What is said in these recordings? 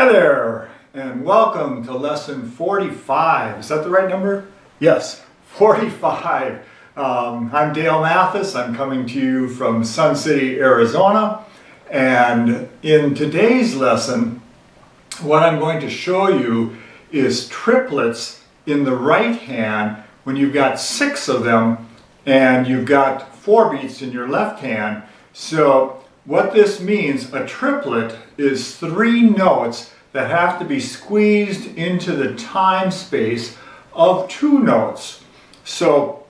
Hi there, and welcome to lesson 45. Is that the right number? Yes, 45. I'm Dale Mathis. I'm coming to you from Sun City, Arizona. And in today's lesson, what I'm going to show you is triplets in the right hand when you've got 6 of them and you've got 4 beats in your left hand. So what this means, a triplet is 3 notes that have to be squeezed into the time space of 2 notes. So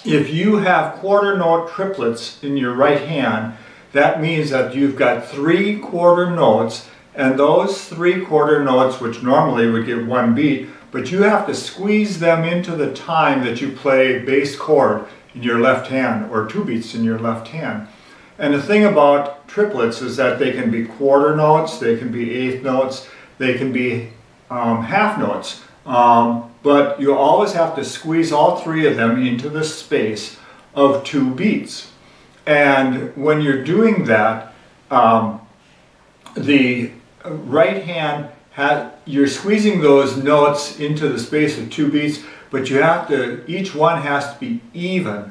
if you have quarter note triplets in your right hand, that means that you've got 3 quarter notes, and those 3 quarter notes, which normally would get 1 beat, but you have to squeeze them into the time that you play bass chord in your left hand, or 2 beats in your left hand. And the thing about triplets is that they can be quarter notes, they can be eighth notes, they can be half notes. But you always have to squeeze all 3 of them into the space of 2 beats. And when you're doing that, the right hand, you're squeezing those notes into the space of 2 beats, but you have to, each one has to be even.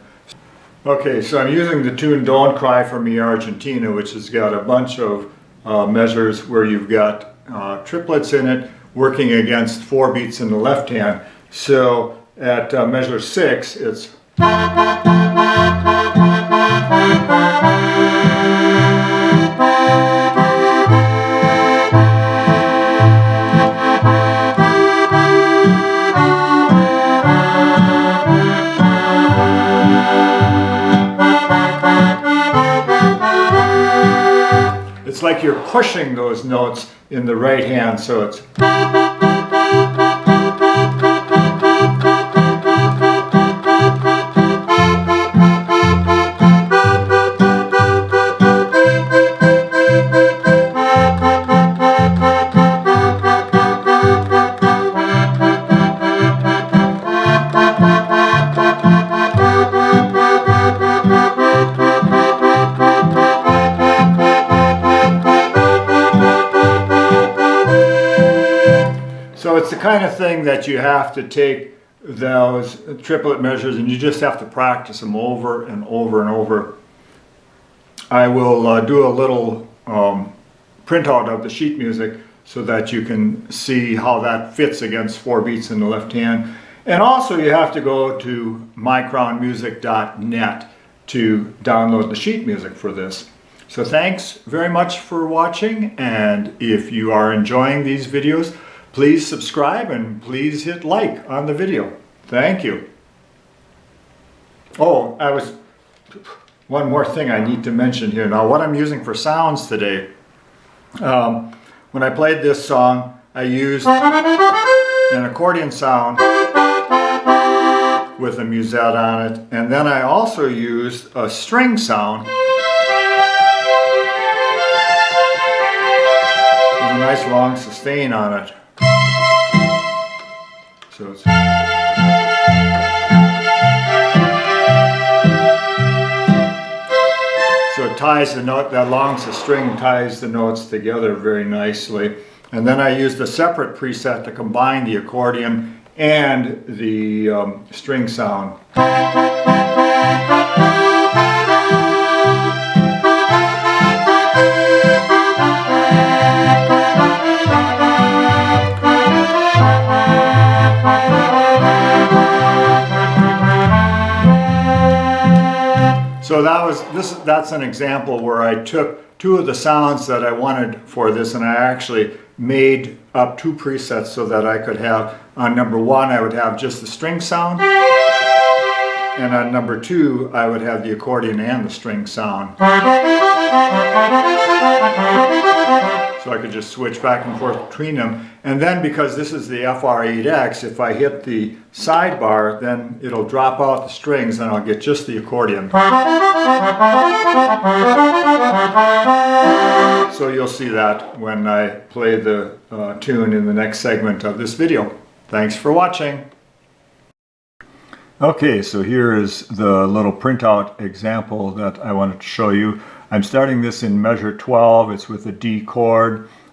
Okay, so I'm using the tune Don't Cry For Me Argentina, which has got a bunch of measures where you've got triplets in it working against 4 beats in the left hand. So at measure 6, it's like you're pushing those notes in the right hand, so it's So it's the kind of thing that you have to take those triplet measures and you just have to practice them over and over and over. I will do a little printout of the sheet music so that you can see how that fits against 4 beats in the left hand. And also you have to go to mycrownmusic.net to download the sheet music for this. So thanks very much for watching, and if you are enjoying these videos, please subscribe and please hit like on the video. Thank you. Oh, one more thing I need to mention here. Now, what I'm using for sounds today, when I played this song, I used an accordion sound with a musette on it, and then I also used a string sound with a nice long sustain on it. So it's so it ties the note, that long string ties the notes together very nicely. And then I used a separate preset to combine the accordion and the string sound. So that's an example where I took 2 of the sounds that I wanted for this, and I actually made up 2 presets so that I could have, on number 1 I would have just the string sound, and on number 2 I would have the accordion and the string sound. So I could just switch back and forth between them. And then, because this is the FR8X, if I hit the sidebar, then it'll drop out the strings and I'll get just the accordion. So you'll see that when I play the tune in the next segment of this video. Thanks for watching. Okay, so here is the little printout example that I wanted to show you. I'm starting this in measure 12. It's with a D chord.